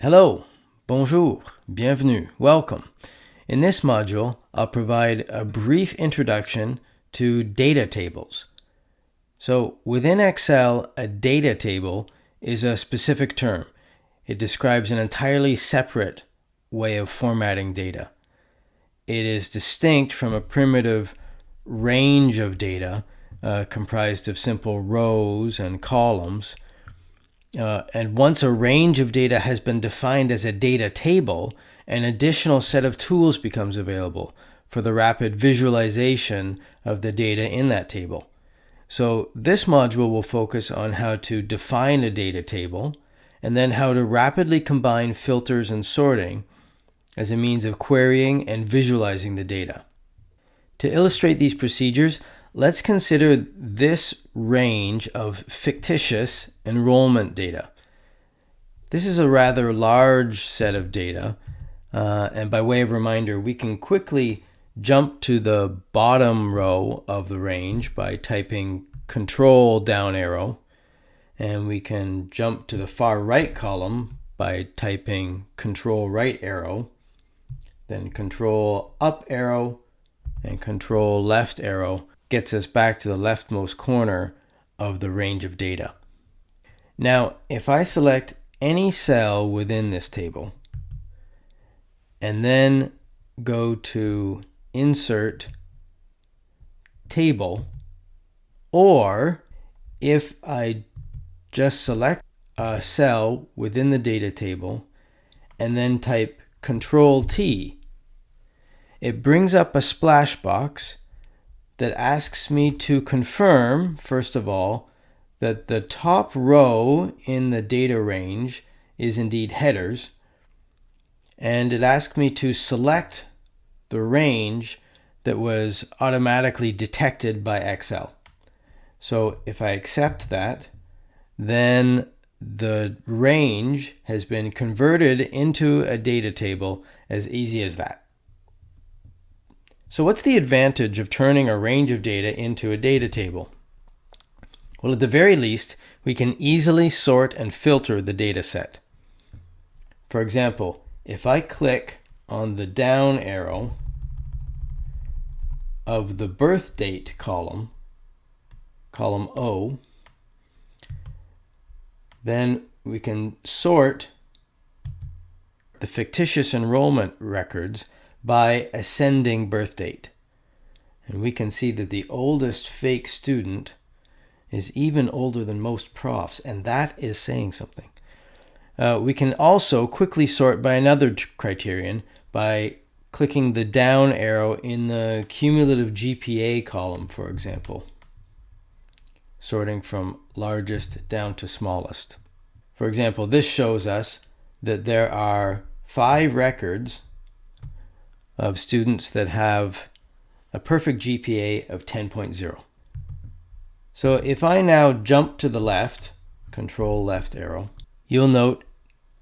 Hello, bonjour, bienvenue, welcome. In this module, I'll provide a brief introduction to data tables. So within Excel, a data table is a specific term. It describes an entirely separate way of formatting data. It is distinct from a primitive range of data comprised of simple rows and columns. And once a range of data has been defined as a data table, an additional set of tools becomes available for the rapid visualization of the data in that table. So this module will focus on how to define a data table and then how to rapidly combine filters and sorting as a means of querying and visualizing the data. To illustrate these procedures, let's consider this range of fictitious enrollment data. This is a rather large set of data, and by way of reminder, we can quickly jump to the bottom row of the range by typing Control down arrow, and we can jump to the far right column by typing Control right arrow, then Control up arrow, and Control left arrow gets us back to the leftmost corner of the range of data. Now, if I select any cell within this table and then go to Insert Table, or if I just select a cell within the data table and then type Control T, it brings up a splash box that asks me to confirm, first of all, that the top row in the data range is indeed headers, and it asks me to select the range that was automatically detected by Excel. So if I accept that, then the range has been converted into a data table as easy as that. So what's the advantage of turning a range of data into a data table? Well, at the very least, we can easily sort and filter the data set. For example, if I click on the down arrow of the birth date column, column O, then we can sort the fictitious enrollment records by ascending birth date. And we can see that the oldest fake student is even older than most profs, and that is saying something. We can also quickly sort by another criterion by clicking the down arrow in the cumulative GPA column, for example, sorting from largest down to smallest. For example, this shows us that there are 5 records of students that have a perfect GPA of 10.0. So if I now jump to the left, Control left arrow, you'll note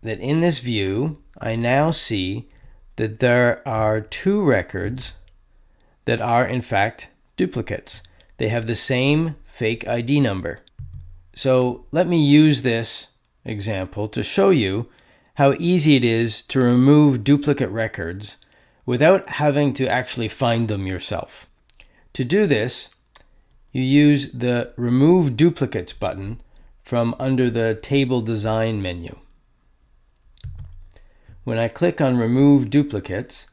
that in this view, I now see that there are 2 records that are in fact duplicates. They have the same fake ID number. So let me use this example to show you how easy it is to remove duplicate records without having to actually find them yourself. To do this, you use the Remove Duplicates button from under the Table Design menu. When I click on Remove Duplicates,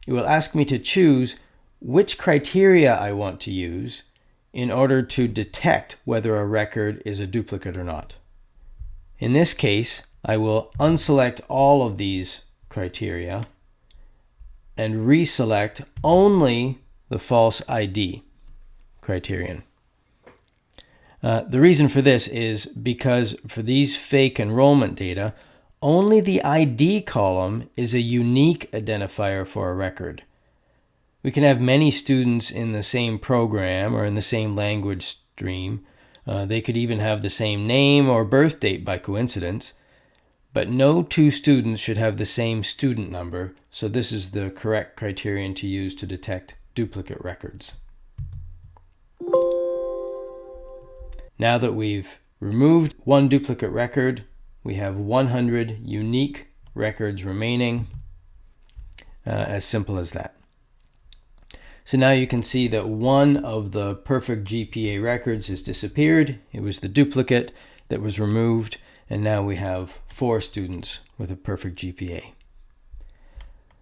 it will ask me to choose which criteria I want to use in order to detect whether a record is a duplicate or not. In this case, I will unselect all of these criteria and reselect only the false ID criterion. The reason for this is because for these fake enrollment data, only the ID column is a unique identifier for a record. We can have many students in the same program or in the same language stream. They could even have the same name or birth date by coincidence, but no 2 students should have the same student number, so this is the correct criterion to use to detect duplicate records. Now that we've removed one duplicate record, we have 100 unique records remaining. As simple as that. So now you can see that one of the perfect GPA records has disappeared. It was the duplicate that was removed, and now we have 4 students with a perfect GPA.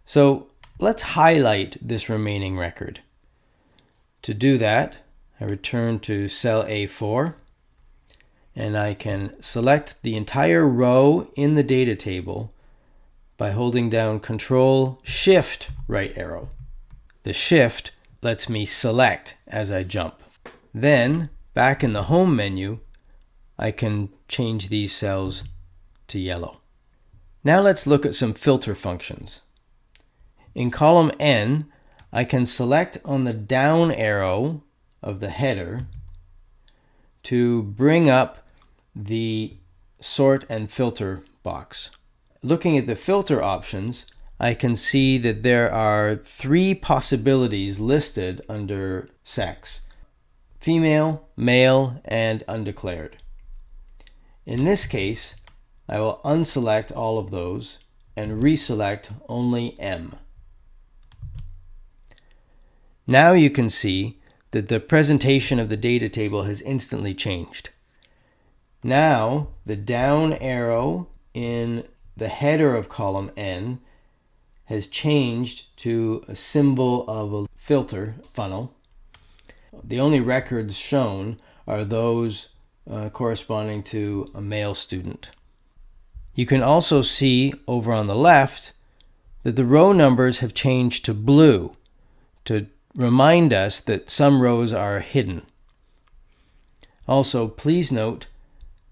So let's highlight this remaining record. To do that, I return to cell A4, and I can select the entire row in the data table by holding down Control-Shift right arrow. The Shift lets me select as I jump. Then, back in the Home menu, I can change these cells to yellow. Now let's look at some filter functions. In column N, I can select on the down arrow of the header to bring up the sort and filter box. Looking at the filter options, I can see that there are 3 possibilities listed under sex: female, male, and undeclared. In this case, I will unselect all of those and reselect only M. Now you can see that the presentation of the data table has instantly changed. Now the down arrow in the header of column N has changed to a symbol of a filter funnel. The only records shown are those corresponding to a male student. You can also see over on the left that the row numbers have changed to blue to remind us that some rows are hidden. Also, please note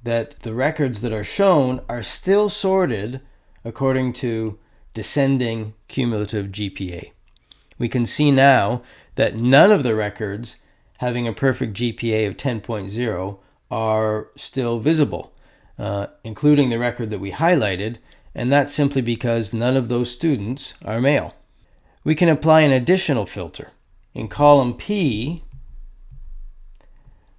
that the records that are shown are still sorted according to descending cumulative GPA. We can see now that none of the records having a perfect GPA of 10.0 are still visible, including the record that we highlighted, and that's simply because none of those students are male. We can apply an additional filter. In column P,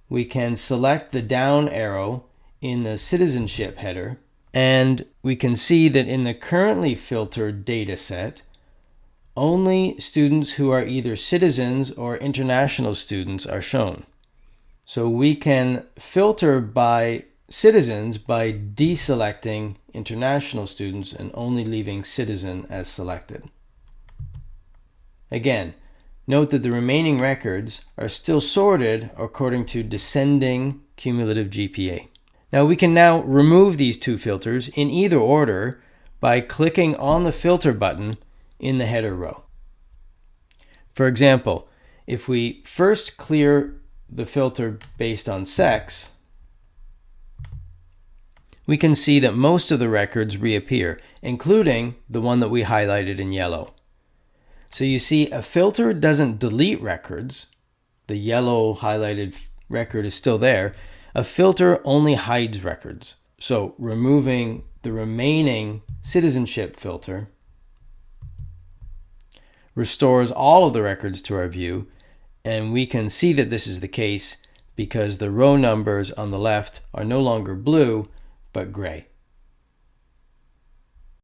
we can select the down arrow in the citizenship header, and we can see that in the currently filtered data set, only students who are either citizens or international students are shown. So we can filter by citizens by deselecting international students and only leaving citizen as selected. Again, note that the remaining records are still sorted according to descending cumulative GPA. Now we can now remove these 2 filters in either order by clicking on the filter button in the header row. For example, if we first clear the filter based on sex, we can see that most of the records reappear, including the one that we highlighted in yellow. So you see, a filter doesn't delete records. The yellow highlighted record is still there. A filter only hides records. So removing the remaining citizenship filter restores all of the records to our view, and we can see that this is the case because the row numbers on the left are no longer blue, but gray.